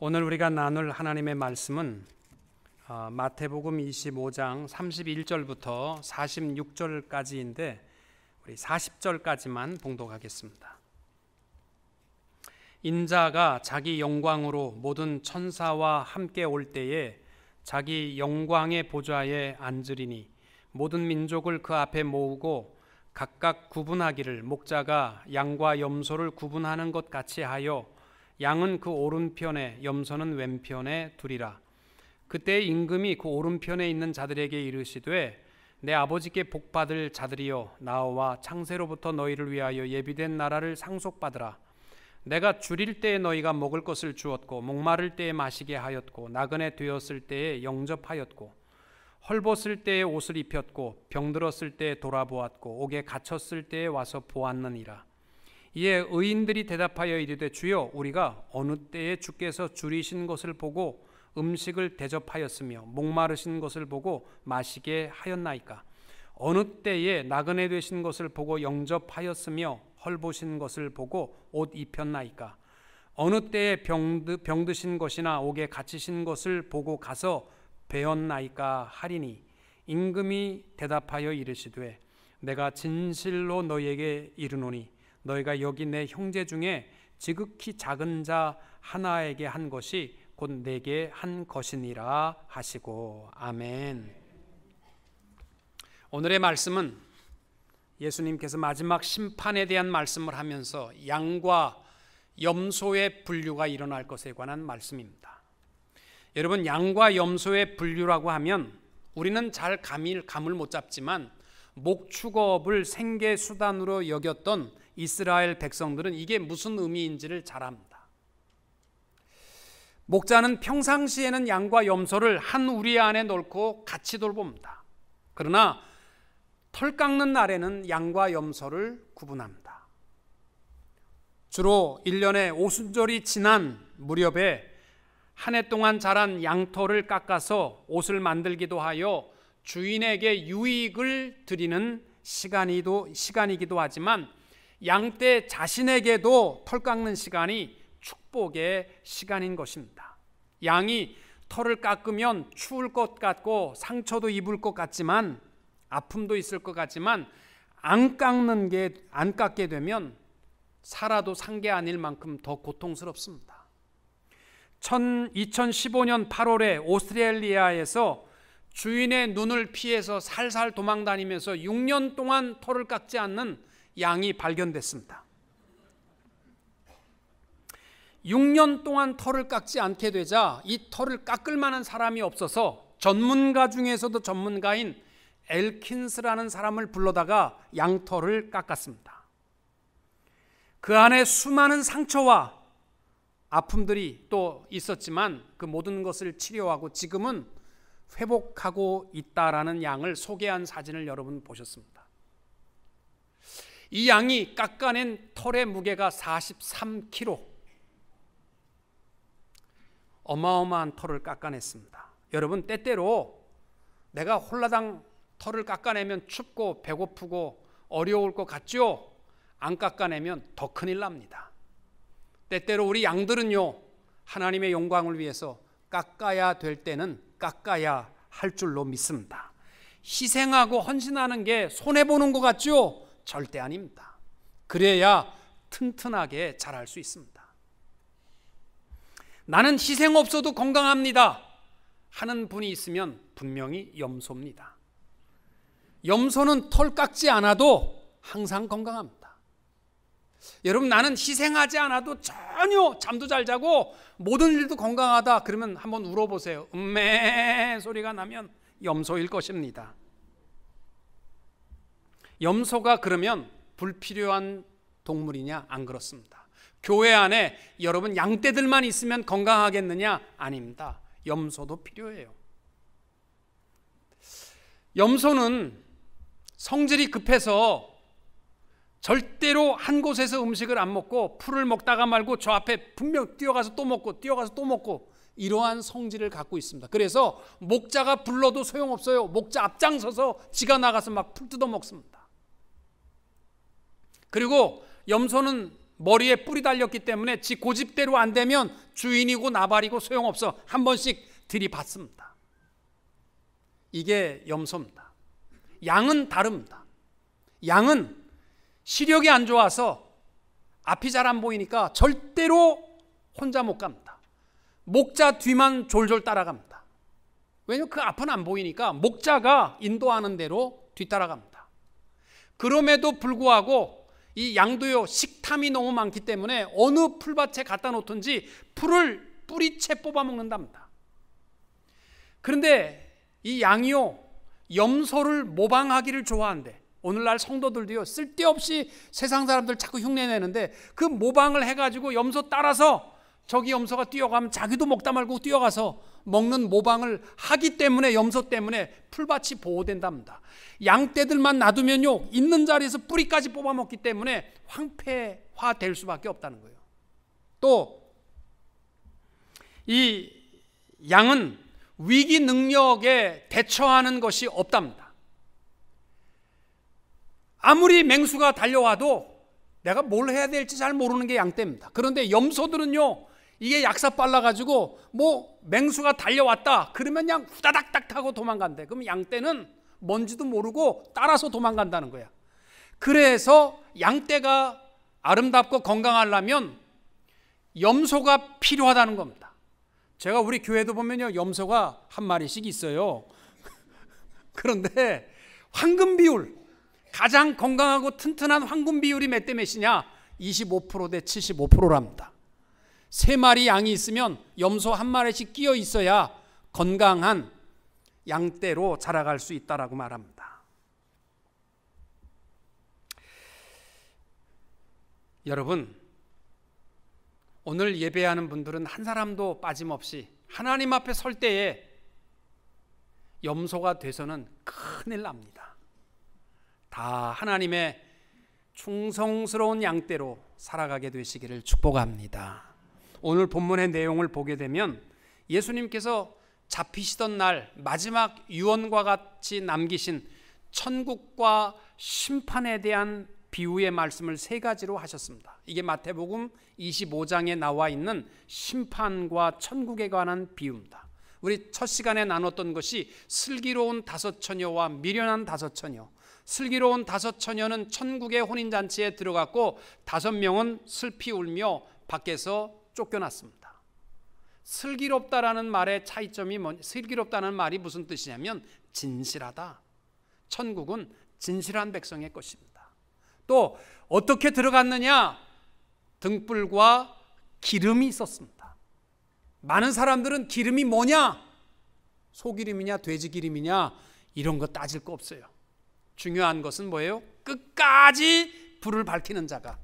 오늘 우리가 나눌 하나님의 말씀은 마태복음 25장 31절부터 46절까지인데 우리 40절까지만 봉독하겠습니다. 인자가 자기 영광으로 모든 천사와 함께 올 때에 자기 영광의 보좌에 앉으리니 모든 민족을 그 앞에 모으고 각각 구분하기를 목자가 양과 염소를 구분하는 것 같이 하여 양은 그 오른편에 염소는 왼편에 두리라. 그때 임금이 그 오른편에 있는 자들에게 이르시되 내 아버지께 복받을 자들이여 나와 창세로부터 너희를 위하여 예비된 나라를 상속받으라. 내가 줄일 때에 너희가 먹을 것을 주었고 목마를 때에 마시게 하였고 나그네 되었을 때에 영접하였고 헐벗을 때에 옷을 입혔고 병들었을 때에 돌아보았고 옥에 갇혔을 때에 와서 보았느니라. 이에 의인들이 대답하여 이르되 주여 우리가 어느 때에 주께서 줄이신 것을 보고 음식을 대접하였으며 목마르신 것을 보고 마시게 하였나이까? 어느 때에 나그네 되신 것을 보고 영접하였으며 헐보신 것을 보고 옷 입혔나이까? 어느 때에 병드신 것이나 옥에 갇히신 것을 보고 가서 배웠나이까 하리니 임금이 대답하여 이르시되 내가 진실로 너희에게 이르노니 너희가 여기 내 형제 중에 지극히 작은 자 하나에게 한 것이 곧 내게 한 것이니라 하시고 아멘. 오늘의 말씀은 예수님께서 마지막 심판에 대한 말씀을 하면서 양과 염소의 분류가 일어날 것에 관한 말씀입니다. 여러분, 양과 염소의 분류라고 하면 우리는 잘 감을 못 잡지만 목축업을 생계 수단으로 여겼던 이스라엘 백성들은 이게 무슨 의미인지를 잘 압니다. 목자는 평상시에는 양과 염소를 한 우리 안에 넣고 같이 돌봅니다. 그러나 털 깎는 날에는 양과 염소를 구분합니다. 주로 1년에 오순절이 지난 무렵에 한 해 동안 자란 양털을 깎아서 옷을 만들기도 하여 주인에게 유익을 드리는 시간이기도 하지만 양떼 자신에게도 털 깎는 시간이 축복의 시간인 것입니다. 양이 털을 깎으면 추울 것 같고 상처도 입을 것 같지만 아픔도 있을 것 같지만 안 깎게 되면 살아도 산 게 아닐 만큼 더 고통스럽습니다. 2015년 8월에 오스트레일리아에서 주인의 눈을 피해서 살살 도망다니면서 6년 동안 털을 깎지 않는 양이 발견됐습니다. 6년 동안 털을 깎지 않게 되자 이 털을 깎을 만한 사람이 없어서 전문가 중에서도 전문가인 엘킨스라는 사람을 불러다가 양털을 깎았습니다. 그 안에 수많은 상처와 아픔들이 또 있었지만 그 모든 것을 치료하고 지금은 회복하고 있다라는 양을 소개한 사진을 여러분 보셨습니다. 이 양이 깎아낸 털의 무게가 43kg, 어마어마한 털을 깎아냈습니다. 여러분, 때때로 내가 홀라당 털을 깎아내면 춥고 배고프고 어려울 것 같죠? 안 깎아내면 더 큰일 납니다. 때때로 우리 양들은요, 하나님의 영광을 위해서 깎아야 될 때는 깎아야 할 줄로 믿습니다. 희생하고 헌신하는 게 손해보는 것 같죠? 절대 아닙니다. 그래야 튼튼하게 자랄 수 있습니다. 나는 희생 없어도 건강합니다 하는 분이 있으면 분명히 염소입니다. 염소는 털 깎지 않아도 항상 건강합니다. 여러분, 나는 희생하지 않아도 전혀 잠도 잘 자고 모든 일도 건강하다 그러면 한번 울어보세요. 음메 소리가 나면 염소일 것입니다. 염소가 그러면 불필요한 동물이냐? 안 그렇습니다. 교회 안에 여러분 양떼들만 있으면 건강하겠느냐? 아닙니다. 염소도 필요해요. 염소는 성질이 급해서 절대로 한 곳에서 음식을 안 먹고 풀을 먹다가 말고 저 앞에 분명 뛰어가서 또 먹고 뛰어가서 또 먹고 이러한 성질을 갖고 있습니다. 그래서 목자가 불러도 소용없어요. 목자 앞장서서 지가 나가서 막 풀 뜯어 먹습니다. 그리고 염소는 머리에 뿔이 달렸기 때문에 지 고집대로 안 되면 주인이고 나발이고 소용없어. 한 번씩 들이받습니다. 이게 염소입니다. 양은 다릅니다. 양은 시력이 안 좋아서 앞이 잘 안 보이니까 절대로 혼자 못 갑니다. 목자 뒤만 졸졸 따라갑니다. 왜냐하면 그 앞은 안 보이니까 목자가 인도하는 대로 뒤따라갑니다. 그럼에도 불구하고 이 양도요, 식탐이 너무 많기 때문에 어느 풀밭에 갖다 놓든지 풀을 뿌리채 뽑아 먹는답니다. 그런데 이 양이요, 염소를 모방하기를 좋아한대. 오늘날 성도들도요, 쓸데없이 세상 사람들 자꾸 흉내내는데 그 모방을 해가지고 염소 따라서 저기 염소가 뛰어가면 자기도 먹다 말고 뛰어가서 먹는 모방을 하기 때문에 염소 때문에 풀밭이 보호된답니다. 양떼들만 놔두면요, 있는 자리에서 뿌리까지 뽑아 먹기 때문에 황폐화될 수밖에 없다는 거예요. 또 이 양은 위기 능력에 대처하는 것이 없답니다. 아무리 맹수가 달려와도 내가 뭘 해야 될지 잘 모르는 게 양떼입니다. 그런데 염소들은요, 이게 약사 빨라가지고 뭐 맹수가 달려왔다 그러면 그냥 후다닥닥 타고 도망간대. 그럼 양떼는 뭔지도 모르고 따라서 도망간다는 거야. 그래서 양떼가 아름답고 건강하려면 염소가 필요하다는 겁니다. 제가 우리 교회도 보면요, 염소가 한 마리씩 있어요. 그런데 황금 비율, 가장 건강하고 튼튼한 황금 비율이 몇 대 몇이냐? 25% 대 75%랍니다. 3마리 양이 있으면 염소 한 마리씩 끼어 있어야 건강한 양떼로 자라갈 수 있다라고 말합니다. 여러분, 오늘 예배하는 분들은 한 사람도 빠짐없이 하나님 앞에 설 때에 염소가 돼서는 큰일 납니다. 다 하나님의 충성스러운 양떼로 살아가게 되시기를 축복합니다. 오늘 본문의 내용을 보게 되면 예수님께서 잡히시던 날 마지막 유언과 같이 남기신 천국과 심판에 대한 비유의 말씀을 3가지로 하셨습니다. 이게 마태복음 25장에 나와 있는 심판과 천국에 관한 비유입니다. 우리 첫 시간에 나눴던 것이 슬기로운 5처녀와 미련한 5처녀. 슬기로운 5처녀는 천국의 혼인잔치에 들어갔고 5명은 슬피 울며 밖에서 쫓겨났습니다. 슬기롭다라는 말의 차이점이 슬기롭다는 말이 무슨 뜻이냐면 진실하다. 천국은 진실한 백성의 것입니다. 또 어떻게 들어갔느냐? 등불과 기름이 있었습니다. 많은 사람들은 기름이 뭐냐? 소기름이냐 돼지기름이냐 이런 거 따질 거 없어요. 중요한 것은 뭐예요? 끝까지 불을 밝히는 자가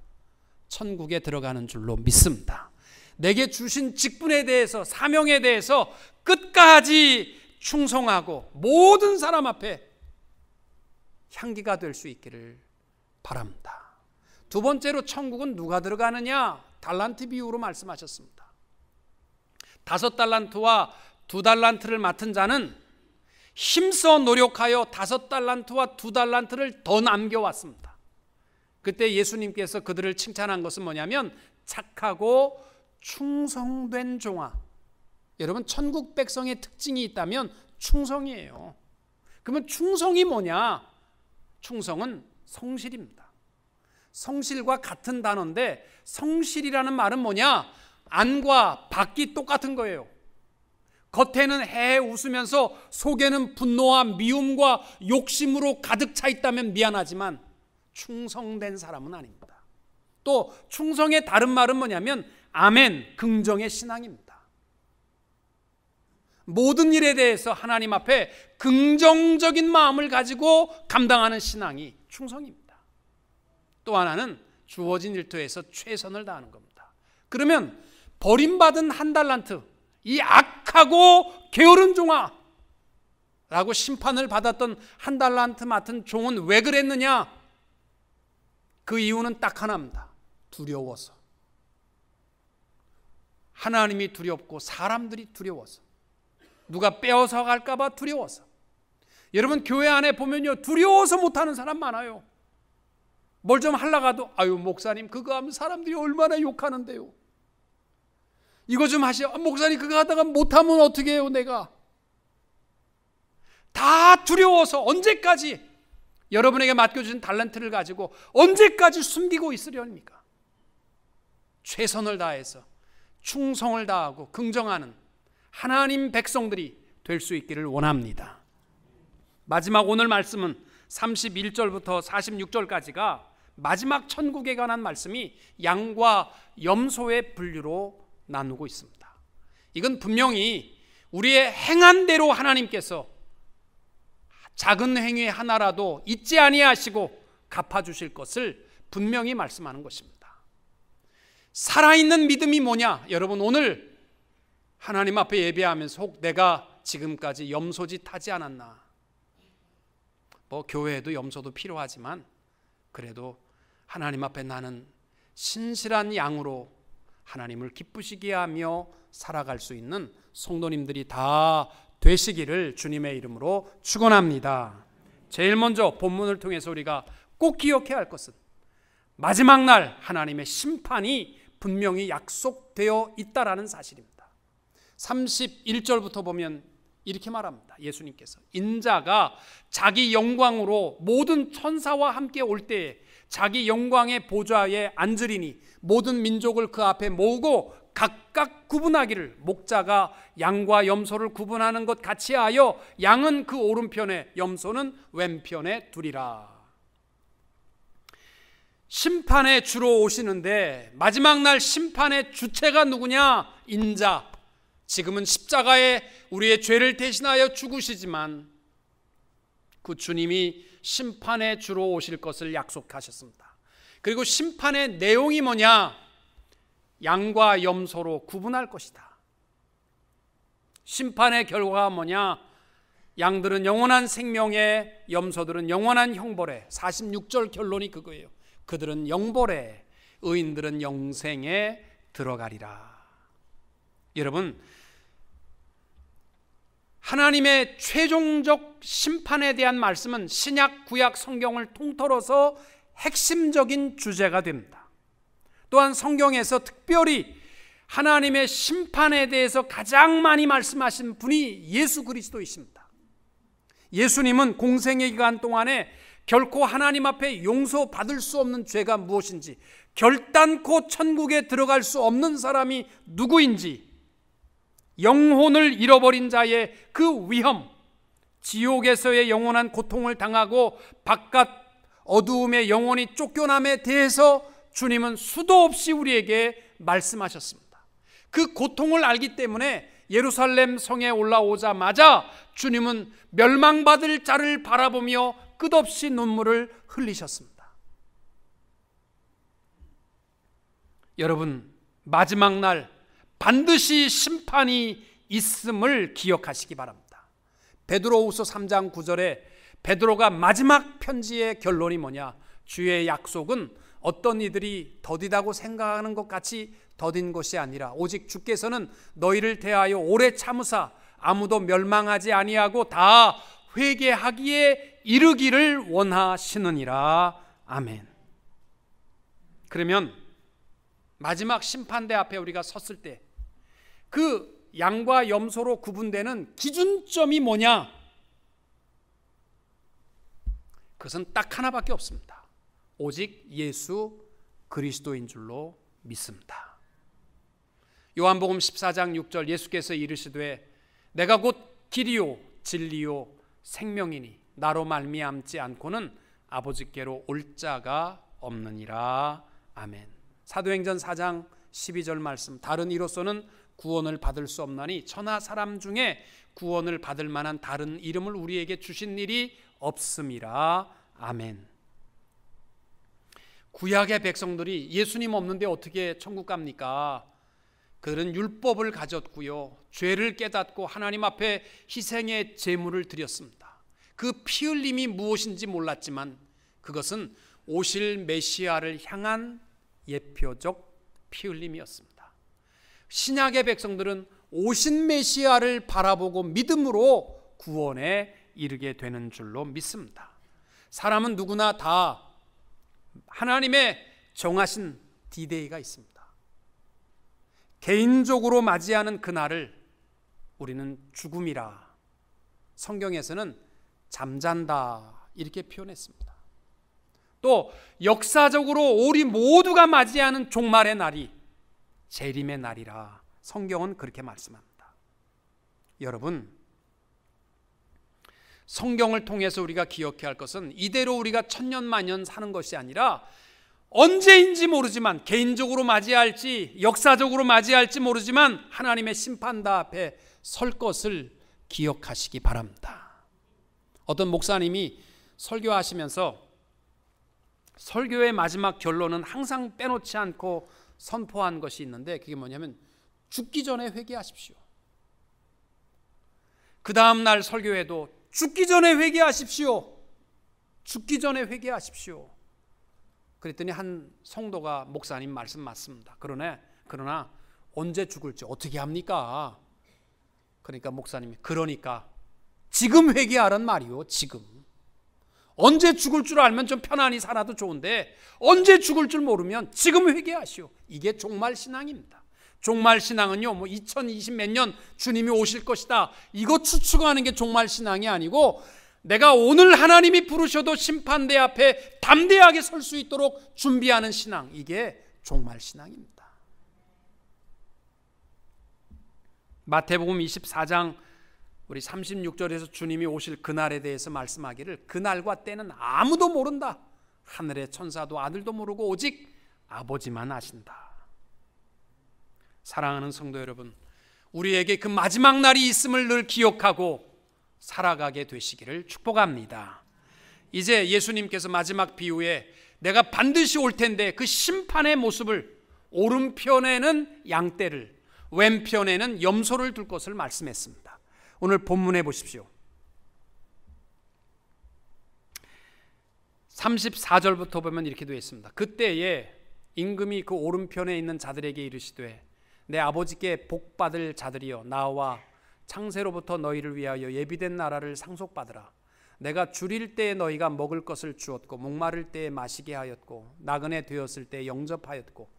천국에 들어가는 줄로 믿습니다. 내게 주신 직분에 대해서, 사명에 대해서 끝까지 충성하고 모든 사람 앞에 향기가 될 수 있기를 바랍니다. 두 번째로 천국은 누가 들어가느냐? 달란트 비유로 말씀하셨습니다. 5달란트와 2달란트를 맡은 자는 힘써 노력하여 5달란트와 2달란트를 더 남겨왔습니다. 그때 예수님께서 그들을 칭찬한 것은 뭐냐면 착하고 충성된 종아. 여러분, 천국 백성의 특징이 있다면 충성이에요. 그러면 충성이 뭐냐? 충성은 성실입니다. 성실과 같은 단어인데 성실이라는 말은 뭐냐? 안과 밖이 똑같은 거예요. 겉에는 헤헤 웃으면서 속에는 분노와 미움과 욕심으로 가득 차 있다면 미안하지만 충성된 사람은 아닙니다. 또 충성의 다른 말은 뭐냐면 아멘, 긍정의 신앙입니다. 모든 일에 대해서 하나님 앞에 긍정적인 마음을 가지고 감당하는 신앙이 충성입니다. 또 하나는 주어진 일터에서 최선을 다하는 겁니다. 그러면 버림받은 1달란트, 이 악하고 게으른 종아 라고 심판을 받았던 1달란트 맡은 종은 왜 그랬느냐? 그 이유는 딱 하나입니다. 두려워서. 하나님이 두렵고 사람들이 두려워서. 누가 빼앗아 갈까 봐 두려워서. 여러분, 교회 안에 보면요, 두려워서 못하는 사람 많아요. 뭘 좀 하려고 해도 아유 목사님 그거 하면 사람들이 얼마나 욕하는데요. 이거 좀 목사님 그거 하다가 못하면 어떻게 해요 내가. 다 두려워서 언제까지 여러분에게 맡겨주신 달란트를 가지고 언제까지 숨기고 있으려니까. 최선을 다해서 충성을 다하고 긍정하는 하나님 백성들이 될 수 있기를 원합니다. 마지막 오늘 말씀은 31절부터 46절까지가 마지막 천국에 관한 말씀이 양과 염소의 분류로 나누고 있습니다. 이건 분명히 우리의 행한 대로 하나님께서 작은 행위 하나라도 잊지 아니하시고 갚아주실 것을 분명히 말씀하는 것입니다. 살아있는 믿음이 뭐냐? 여러분 오늘 하나님 앞에 예배하면서 혹 내가 지금까지 염소짓 하지 않았나? 교회에도 염소도 필요하지만 그래도 하나님 앞에 나는 신실한 양으로 하나님을 기쁘시게 하며 살아갈 수 있는 성도님들이 다 되시기를 주님의 이름으로 축원합니다. 제일 먼저 본문을 통해서 우리가 꼭 기억해야 할 것은 마지막 날 하나님의 심판이 분명히 약속되어 있다라는 사실입니다. 31절부터 보면 이렇게 말합니다. 예수님께서 인자가 자기 영광으로 모든 천사와 함께 올 때에 자기 영광의 보좌에 앉으리니 모든 민족을 그 앞에 모으고 각각 구분하기를 목자가 양과 염소를 구분하는 것 같이 하여 양은 그 오른편에 염소는 왼편에 두리라. 심판에 주로 오시는데 마지막 날 심판의 주체가 누구냐? 인자. 지금은 십자가에 우리의 죄를 대신하여 죽으시지만 그 주님이 심판에 주로 오실 것을 약속하셨습니다. 그리고 심판의 내용이 뭐냐? 양과 염소로 구분할 것이다. 심판의 결과가 뭐냐? 양들은 영원한 생명에, 염소들은 영원한 형벌에. 46절 결론이 그거예요. 그들은 영벌에, 의인들은 영생에 들어가리라. 여러분, 하나님의 최종적 심판에 대한 말씀은 신약 구약 성경을 통틀어서 핵심적인 주제가 됩니다. 또한 성경에서 특별히 하나님의 심판에 대해서 가장 많이 말씀하신 분이 예수 그리스도이십니다. 예수님은 공생의 기간 동안에 결코 하나님 앞에 용서받을 수 없는 죄가 무엇인지, 결단코 천국에 들어갈 수 없는 사람이 누구인지, 영혼을 잃어버린 자의 그 위험, 지옥에서의 영원한 고통을 당하고 바깥 어두움의 영혼이 쫓겨남에 대해서 주님은 수도 없이 우리에게 말씀하셨습니다. 그 고통을 알기 때문에 예루살렘 성에 올라오자마자 주님은 멸망받을 자를 바라보며 끝없이 눈물을 흘리셨습니다. 여러분, 마지막 날 반드시 심판이 있음을 기억하시기 바랍니다. 베드로후서 3장 9절에 베드로가 마지막 편지의 결론이 뭐냐? 주의 약속은 어떤 이들이 더디다고 생각하는 것 같이 더딘 것이 아니라 오직 주께서는 너희를 대하여 오래 참으사 아무도 멸망하지 아니하고 다 회개하기에 이르기를 원하시느니라. 아멘. 그러면 마지막 심판대 앞에 우리가 섰을 때 그 양과 염소로 구분되는 기준점이 뭐냐? 그것은 딱 하나밖에 없습니다. 오직 예수 그리스도인 줄로 믿습니다. 요한복음 14장 6절 예수께서 이르시되 내가 곧 길이요 진리요 생명이니 나로 말미암지 않고는 아버지께로 올 자가 없느니라. 아멘. 사도행전 4장 12절 말씀, 다른 이로서는 구원을 받을 수 없나니 천하 사람 중에 구원을 받을 만한 다른 이름을 우리에게 주신 일이 없음이라. 아멘. 구약의 백성들이 예수님 없는데 어떻게 천국 갑니까? 그들은 율법을 가졌고요, 죄를 깨닫고 하나님 앞에 희생의 제물을 드렸습니다. 그 피 흘림이 무엇인지 몰랐지만 그것은 오실 메시아를 향한 예표적 피 흘림이었습니다. 신약의 백성들은 오신 메시아를 바라보고 믿음으로 구원에 이르게 되는 줄로 믿습니다. 사람은 누구나 다 하나님의 정하신 디데이가 있습니다. 개인적으로 맞이하는 그날을 우리는 죽음이라, 성경에서는 잠잔다 이렇게 표현했습니다. 또 역사적으로 우리 모두가 맞이하는 종말의 날이 재림의 날이라 성경은 그렇게 말씀합니다. 여러분, 성경을 통해서 우리가 기억해야 할 것은 이대로 우리가 천년만년 사는 것이 아니라 언제인지 모르지만, 개인적으로 맞이할지 역사적으로 맞이할지 모르지만 하나님의 심판다 앞에 설 것을 기억하시기 바랍니다. 어떤 목사님이 설교하시면서 설교의 마지막 결론은 항상 빼놓지 않고 선포한 것이 있는데, 그게 뭐냐면 죽기 전에 회개하십시오. 그 다음 날 설교에도 죽기 전에 회개하십시오. 죽기 전에 회개하십시오. 그랬더니 한 성도가 목사님 말씀 맞습니다. 그러나 언제 죽을지 어떻게 합니까? 그러니까 목사님이 그러니까 지금 회개하란 말이요. 지금. 언제 죽을 줄 알면 좀 편안히 살아도 좋은데 언제 죽을 줄 모르면 지금 회개하시오. 이게 종말 신앙입니다. 종말 신앙은요, 2020 몇 년 주님이 오실 것이다, 이거 추측하는 게 종말 신앙이 아니고, 내가 오늘 하나님이 부르셔도 심판대 앞에 담대하게 설 수 있도록 준비하는 신앙, 이게 종말 신앙입니다. 마태복음 24장 우리 36절에서 주님이 오실 그날에 대해서 말씀하기를, 그날과 때는 아무도 모른다. 하늘의 천사도 아들도 모르고 오직 아버지만 아신다. 사랑하는 성도 여러분, 우리에게 그 마지막 날이 있음을 늘 기억하고 살아가게 되시기를 축복합니다. 이제 예수님께서 마지막 비유에 내가 반드시 올 텐데 그 심판의 모습을, 오른편에는 양떼를, 왼편에는 염소를 둘 것을 말씀했습니다. 오늘 본문에 보십시오. 34절부터 보면 이렇게 되어 있습니다. 그때에 임금이 그 오른편에 있는 자들에게 이르시되, 내 아버지께 복받을 자들이여, 나와 창세로부터 너희를 위하여 예비된 나라를 상속받으라. 내가 줄일 때에 너희가 먹을 것을 주었고, 목마를 때에 마시게 하였고, 나그네 되었을 때에 영접하였고,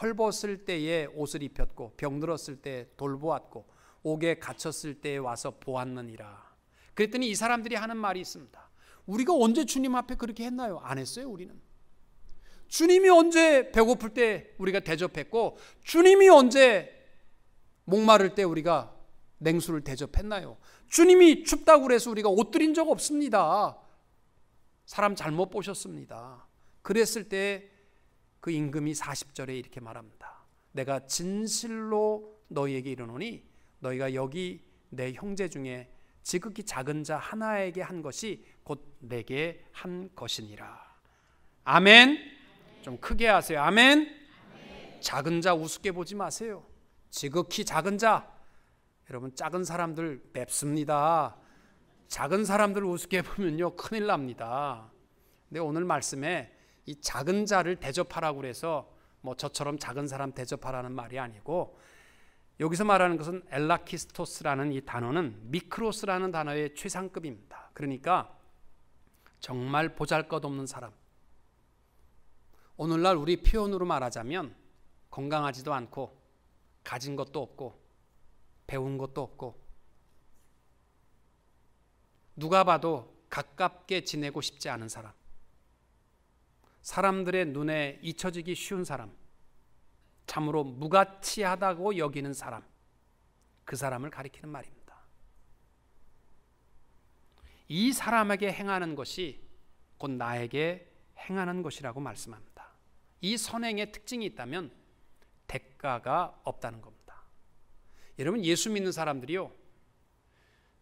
헐벗을 때에 옷을 입혔고, 병들었을 때에 돌보았고, 옥에 갇혔을 때에 와서 보았느니라. 그랬더니 이 사람들이 하는 말이 있습니다. 우리가 언제 주님 앞에 그렇게 했나요? 안 했어요. 우리는 주님이 언제 배고플 때 우리가 대접했고, 주님이 언제 목마를 때 우리가 냉수를 대접했나요? 주님이 춥다고 그래서 우리가 옷 드린 적 없습니다. 사람 잘못 보셨습니다. 그랬을 때 그 임금이 40절에 이렇게 말합니다. 내가 진실로 너희에게 이르노니 너희가 여기 내 형제 중에 지극히 작은 자 하나에게 한 것이 곧 내게 한 것이니라. 아멘. 좀 크게 하세요. 아멘. 작은 자 우습게 보지 마세요. 지극히 작은 자, 여러분 작은 사람들 맵습니다. 작은 사람들 우습게 보면요 큰일 납니다. 근데 오늘 말씀에 이 작은 자를 대접하라고 그래서 저처럼 작은 사람 대접하라는 말이 아니고, 여기서 말하는 것은 엘라키스토스라는 이 단어는 미크로스라는 단어의 최상급입니다. 그러니까 정말 보잘것없는 사람, 오늘날 우리 표현으로 말하자면 건강하지도 않고 가진 것도 없고 배운 것도 없고 누가 봐도 가깝게 지내고 싶지 않은 사람, 사람들의 눈에 잊혀지기 쉬운 사람, 참으로 무가치하다고 여기는 사람, 그 사람을 가리키는 말입니다. 이 사람에게 행하는 것이 곧 나에게 행하는 것이라고 말씀합니다. 이 선행의 특징이 있다면 대가가 없다는 겁니다. 여러분, 예수 믿는 사람들이요,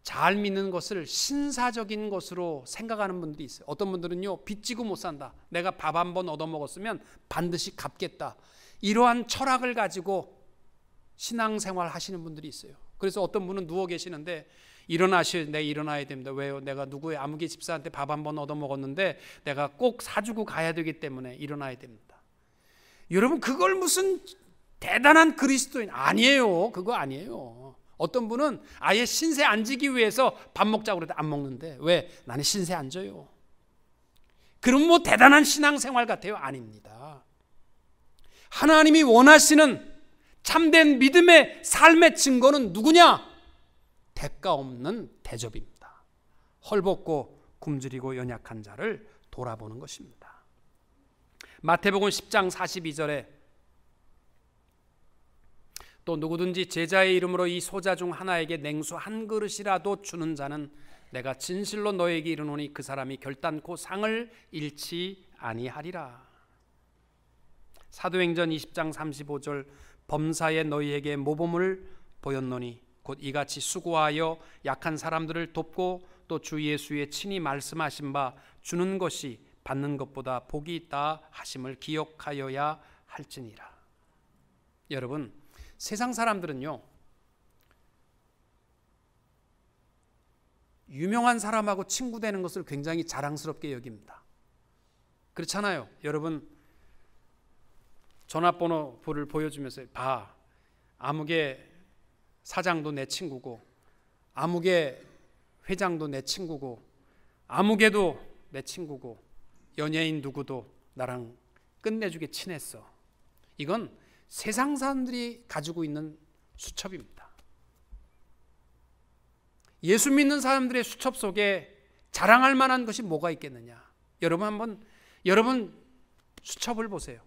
잘 믿는 것을 신사적인 것으로 생각하는 분들이 있어요. 어떤 분들은요, 빚지고 못 산다, 내가 밥 한 번 얻어먹었으면 반드시 갚겠다, 이러한 철학을 가지고 신앙생활 하시는 분들이 있어요. 그래서 어떤 분은 누워 계시는데 내가 일어나야 됩니다. 왜요? 내가 누구의 아무개 집사한테 밥 한 번 얻어먹었는데 내가 꼭 사주고 가야 되기 때문에 일어나야 됩니다. 여러분, 그걸 무슨 대단한 그리스도인 아니에요. 그거 아니에요. 어떤 분은 아예 신세 안 지기 위해서 밥 먹자고 그래도 안 먹는데, 왜? 나는 신세 안 져요. 그럼 대단한 신앙생활 같아요? 아닙니다. 하나님이 원하시는 참된 믿음의 삶의 증거는 누구냐? 대가 없는 대접입니다. 헐벗고 굶주리고 연약한 자를 돌아보는 것입니다. 마태복음 10장 42절에 또 누구든지 제자의 이름으로 이 소자 중 하나에게 냉수 한 그릇이라도 주는 자는 내가 진실로 너에게 이르노니 그 사람이 결단코 상을 잃지 아니하리라. 사도행전 20장 35절 범사에 너희에게 모범을 보였노니 곧 이같이 수고하여 약한 사람들을 돕고 또 주 예수의 친히 말씀하신 바 주는 것이 받는 것보다 복이 있다 하심을 기억하여야 할지니라. 여러분, 세상 사람들은요, 유명한 사람하고 친구 되는 것을 굉장히 자랑스럽게 여깁니다. 그렇잖아요. 여러분, 전화번호를 보여주면서 봐, 아무개 사장도 내 친구고 아무개 회장도 내 친구고 아무개도 내 친구고 연예인 누구도 나랑 끝내주게 친했어. 이건 세상 사람들이 가지고 있는 수첩입니다. 예수 믿는 사람들의 수첩 속에 자랑할 만한 것이 뭐가 있겠느냐? 여러분 수첩을 보세요.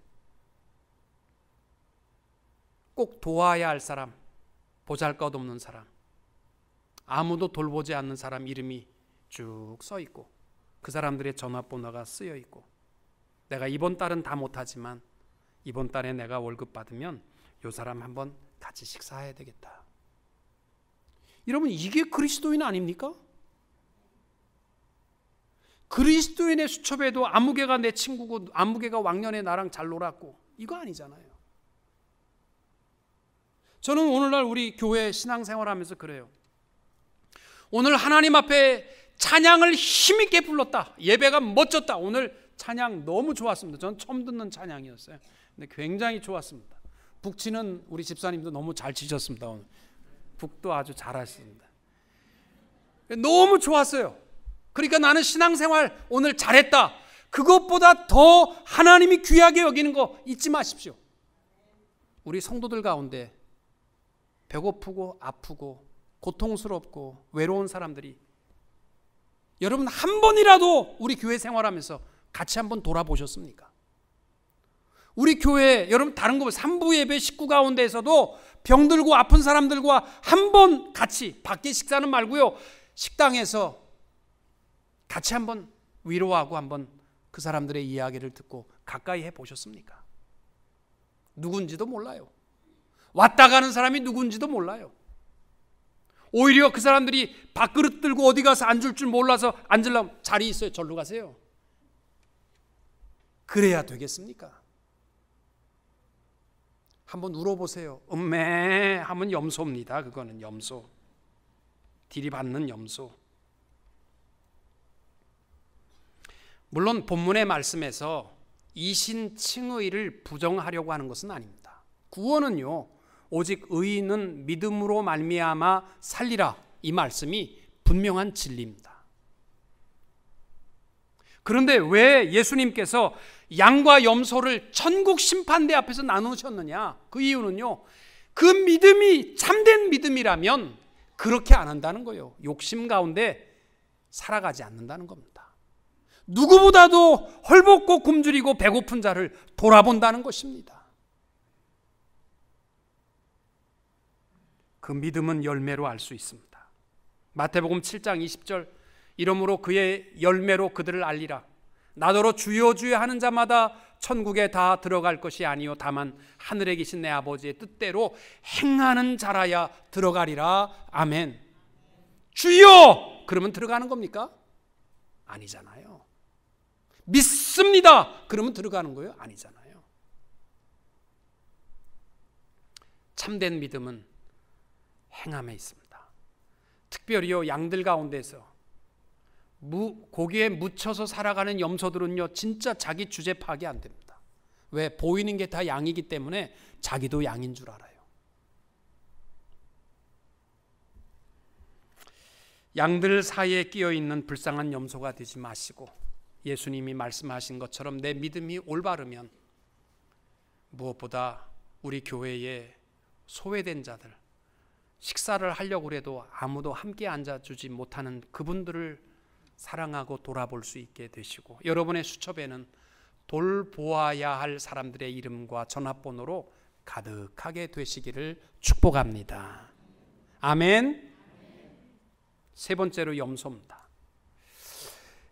꼭 도와야 할 사람, 보잘것없는 사람, 아무도 돌보지 않는 사람 이름이 쭉 써 있고 그 사람들의 전화번호가 쓰여 있고 내가 이번 달은 다 못하지만 이번 달에 내가 월급 받으면 이 사람 한번 같이 식사해야 되겠다. 여러분, 이게 그리스도인 아닙니까? 그리스도인의 수첩에도 아무개가 내 친구고 아무개가 왕년에 나랑 잘 놀았고 이거 아니잖아요. 저는 오늘날 우리 교회 신앙생활하면서 그래요. 오늘 하나님 앞에 찬양을 힘있게 불렀다. 예배가 멋졌다. 오늘 찬양 너무 좋았습니다. 저는 처음 듣는 찬양이었어요. 근데 굉장히 좋았습니다. 북치는 우리 집사님도 너무 잘 치셨습니다. 오늘 북도 아주 잘하셨습니다. 너무 좋았어요. 그러니까 나는 신앙생활 오늘 잘했다. 그것보다 더 하나님이 귀하게 여기는 거 잊지 마십시오. 우리 성도들 가운데 배고프고 아프고 고통스럽고 외로운 사람들이 여러분 한 번이라도 우리 교회 생활하면서 같이 한번 돌아보셨습니까? 우리 교회 여러분 다른 거 3부 예배 식구 가운데에서도 병들고 아픈 사람들과 한 번 같이 밖에 식사는 말고요. 식당에서 같이 한번 위로하고 한번 그 사람들의 이야기를 듣고 가까이 해보셨습니까? 누군지도 몰라요. 왔다 가는 사람이 누군지도 몰라요. 오히려 그 사람들이 밥그릇 들고 어디 가서 앉을 줄 몰라서 앉으려면 자리 있어요. 절로 가세요. 그래야 되겠습니까? 한번 울어보세요. 음메 하면 염소입니다. 그거는 염소. 들이받는 염소. 물론 본문의 말씀에서 이신칭의를 부정하려고 하는 것은 아닙니다. 구원은요, 오직 의인은 믿음으로 말미암아 살리라, 이 말씀이 분명한 진리입니다. 그런데 왜 예수님께서 양과 염소를 천국 심판대 앞에서 나누셨느냐? 그 이유는요, 그 믿음이 참된 믿음이라면 그렇게 안 한다는 거예요. 욕심 가운데 살아가지 않는다는 겁니다. 누구보다도 헐벗고 굶주리고 배고픈 자를 돌아본다는 것입니다. 그 믿음은 열매로 알 수 있습니다. 마태복음 7장 20절 이러므로 그의 열매로 그들을 알리라. 나더러 주여 주여 하는 자마다 천국에 다 들어갈 것이 아니요 다만 하늘에 계신 내 아버지의 뜻대로 행하는 자라야 들어가리라. 아멘. 주여! 그러면 들어가는 겁니까? 아니잖아요. 믿습니다. 그러면 들어가는 거예요? 아니잖아요. 참된 믿음은 행함에 있습니다. 특별히요, 양들 가운데서 고기에 묻혀서 살아가는 염소들은요, 진짜 자기 주제 파악이 안 됩니다. 왜? 보이는 게 다 양이기 때문에 자기도 양인 줄 알아요. 양들 사이에 끼어 있는 불쌍한 염소가 되지 마시고 예수님이 말씀하신 것처럼 내 믿음이 올바르면 무엇보다 우리 교회에 소외된 자들, 식사를 하려고 해도 아무도 함께 앉아주지 못하는 그분들을 사랑하고 돌아볼 수 있게 되시고, 여러분의 수첩에는 돌보아야 할 사람들의 이름과 전화번호로 가득하게 되시기를 축복합니다. 아멘. 세 번째로 염소입니다.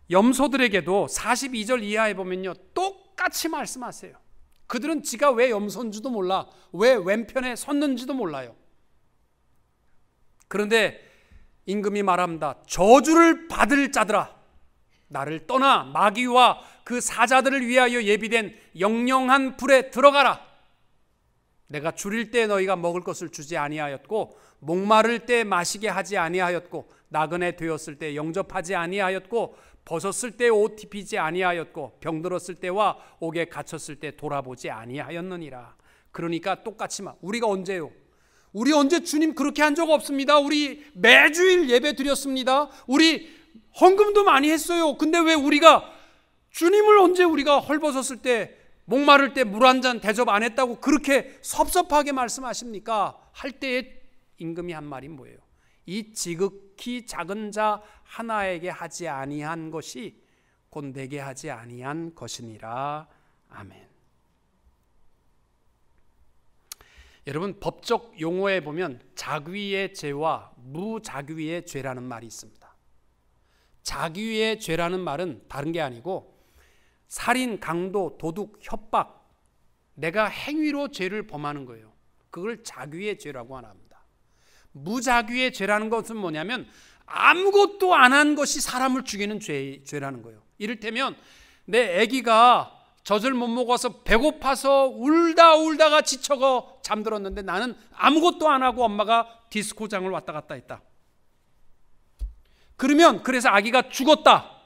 염소들에게도 42절 이하에 보면요, 똑같이 말씀하세요. 그들은 지가 왜 염소인지도 몰라, 왜 왼편에 섰는지도 몰라요. 그런데 임금이 말합니다. 저주를 받을 자들아, 나를 떠나 마귀와 그 사자들을 위하여 예비된 영영한 불에 들어가라. 내가 줄일 때 너희가 먹을 것을 주지 아니하였고, 목마를 때 마시게 하지 아니하였고, 나그네 되었을 때 영접하지 아니하였고, 벗었을 때 옷 입히지 아니하였고, 병들었을 때와 옥에 갇혔을 때 돌아보지 아니하였느니라. 그러니까 똑같이 우리가 언제요? 우리 언제 주님 그렇게 한 적 없습니다. 우리 매주일 예배 드렸습니다. 우리 헌금도 많이 했어요. 근데 왜 우리가 주님을 언제 우리가 헐벗었을 때, 목마를 때 물 한 잔 대접 안 했다고 그렇게 섭섭하게 말씀하십니까? 할 때에 임금이 한 말이 뭐예요? 이 지극히 작은 자 하나에게 하지 아니한 것이 곧 내게 하지 아니한 것이니라. 아멘. 여러분, 법적 용어에 보면 자귀의 죄와 무자귀의 죄라는 말이 있습니다. 자귀의 죄라는 말은 다른 게 아니고 살인, 강도, 도둑, 협박, 내가 행위로 죄를 범하는 거예요. 그걸 자귀의 죄라고 합니다. 무자귀의 죄라는 것은 뭐냐면 아무것도 안 한 것이 사람을 죽이는 죄라는 거예요. 이를테면 내 아기가 젖을 못 먹어서 배고파서 울다가 지쳐서 잠들었는데 나는 아무것도 안 하고 엄마가 디스코장을 왔다 갔다 했다. 그래서 아기가 죽었다.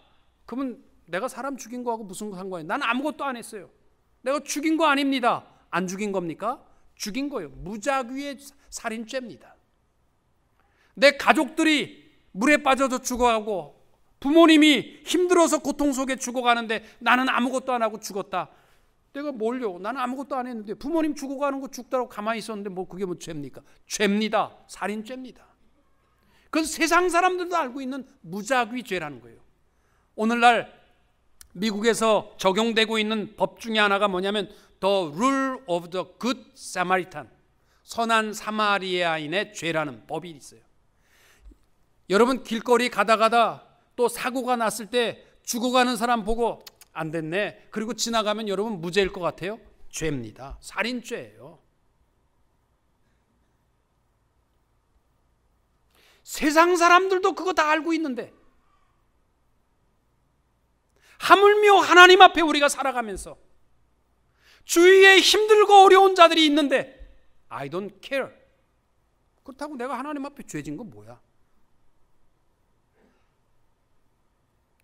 그러면 내가 사람 죽인 거하고 무슨 상관이에요? 나는 아무것도 안 했어요. 내가 죽인 거 아닙니다. 안 죽인 겁니까? 죽인 거예요. 무자귀의 살인죄입니다. 내 가족들이 물에 빠져서 죽어가고 부모님이 힘들어서 고통 속에 죽어가는데 나는 아무것도 안 하고 죽었다. 내가 뭘요? 나는 아무것도 안 했는데 부모님 죽어가는 거 죽다고 가만히 있었는데 그게 뭐 죄입니까? 죄입니다. 살인죄입니다. 그건 세상 사람들도 알고 있는 무자귀죄라는 거예요. 오늘날 미국에서 적용되고 있는 법 중에 하나가 뭐냐면 The Rule of the Good Samaritan, 선한 사마리아인의 죄라는 법이 있어요. 여러분, 길거리 가다가다 또 사고가 났을 때 죽어가는 사람 보고 안 됐네, 그리고 지나가면 여러분 무죄일 것 같아요? 죄입니다. 살인죄예요. 세상 사람들도 그거 다 알고 있는데 하물며 하나님 앞에 우리가 살아가면서 주위에 힘들고 어려운 자들이 있는데 I don't care. 그렇다고 내가 하나님 앞에 죄진 건 뭐야?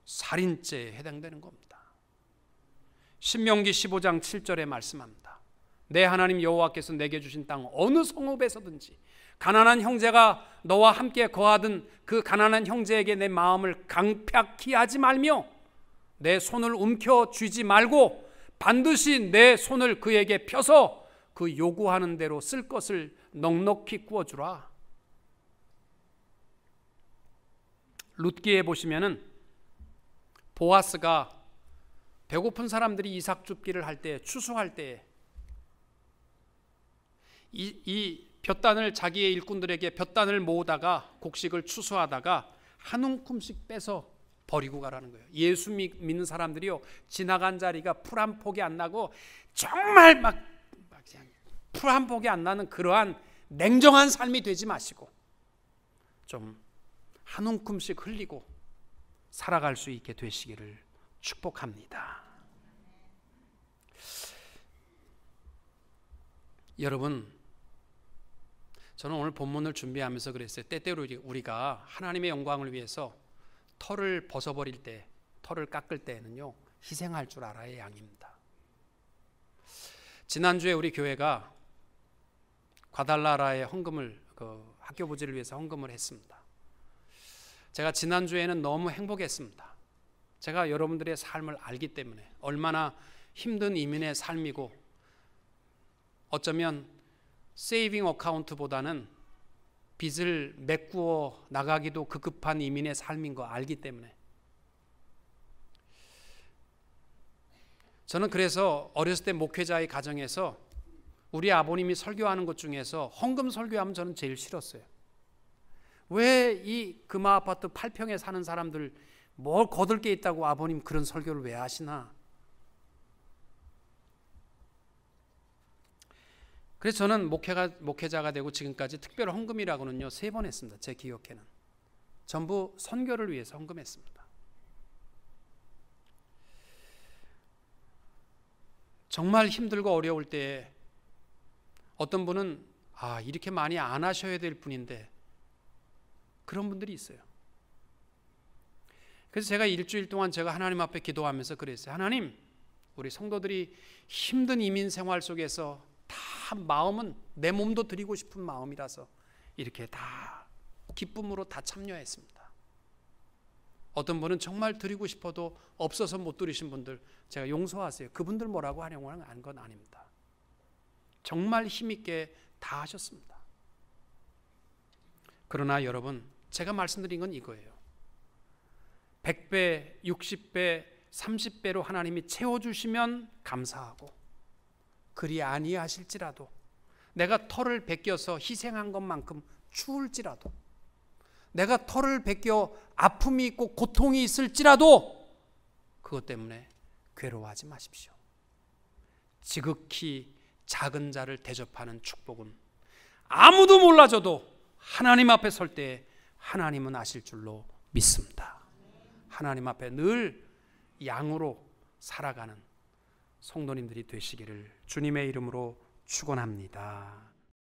살인죄에 해당되는 겁니다. 신명기 15장 7절에 말씀합니다. 내 하나님 여호와께서 내게 주신 땅 어느 성읍에서든지 가난한 형제가 너와 함께 거하든 그 가난한 형제에게 내 마음을 강팍히 하지 말며 내 손을 움켜쥐지 말고 반드시 내 손을 그에게 펴서 그 요구하는 대로 쓸 것을 넉넉히 구워주라. 룻기에 보시면은 보아스가 배고픈 사람들이 이삭 줍기를 할 때, 추수할 때 이 볕단을 자기의 일꾼들에게 볕단을 모으다가 곡식을 추수하다가 한 움큼씩 빼서 버리고 가라는 거예요. 예수 믿는 사람들이요, 지나간 자리가 풀 한 폭이 안 나고 정말 막 그냥 풀 한 폭이 안 나는 그러한 냉정한 삶이 되지 마시고 좀 한 움큼씩 흘리고 살아갈 수 있게 되시기를 축복합니다. 여러분, 저는 오늘 본문을 준비하면서 그랬어요. 때때로 우리가 하나님의 영광을 위해서 털을 벗어버릴 때, 털을 깎을 때에는요, 희생할 줄 알아야 양입니다. 지난주에 우리 교회가 과달라라의 헌금을, 학교 부지를 위해서 헌금을 했습니다. 제가 지난주에는 너무 행복했습니다. 제가 여러분들의 삶을 알기 때문에 얼마나 힘든 이민의 삶이고 어쩌면 세이빙 어카운트보다는 빚을 메꾸어 나가기도 급급한 이민의 삶인 거 알기 때문에. 저는 그래서 어렸을 때 목회자의 가정에서 우리 아버님이 설교하는 것 중에서 헌금 설교하면 저는 제일 싫었어요. 왜 이 금화 아파트 8평에 사는 사람들 뭘 거들 게 있다고 아버님 그런 설교를 왜 하시나. 그래서 저는 목회자가 되고 지금까지 특별 헌금이라고는요 3번 했습니다. 제 기억에는 전부 선교를 위해서 헌금했습니다. 정말 힘들고 어려울 때에 어떤 분은 이렇게 많이 안 하셔야 될 분인데 그런 분들이 있어요. 그래서 제가 일주일 동안 제가 하나님 앞에 기도하면서 그랬어요. 하나님, 우리 성도들이 힘든 이민 생활 속에서 다 마음은 내 몸도 드리고 싶은 마음이라서 이렇게 다 기쁨으로 다 참여했습니다. 어떤 분은 정말 드리고 싶어도 없어서 못 드리신 분들 제가 용서하세요. 그분들 뭐라고 하려고 하는 건 아닙니다. 정말 힘있게 다 하셨습니다. 그러나 여러분, 제가 말씀드린 건 이거예요. 100배, 60배, 30배로 하나님이 채워주시면 감사하고, 그리 아니하실지라도 내가 털을 베껴서 희생한 것만큼 추울지라도, 내가 털을 베껴 아픔이 있고 고통이 있을지라도 그것 때문에 괴로워하지 마십시오. 지극히 작은 자를 대접하는 축복은 아무도 몰라줘도 하나님 앞에 설 때 하나님은 아실 줄로 믿습니다. 하나님 앞에 늘 양으로 살아가는 성도님들이 되시기를 주님의 이름으로 축원합니다.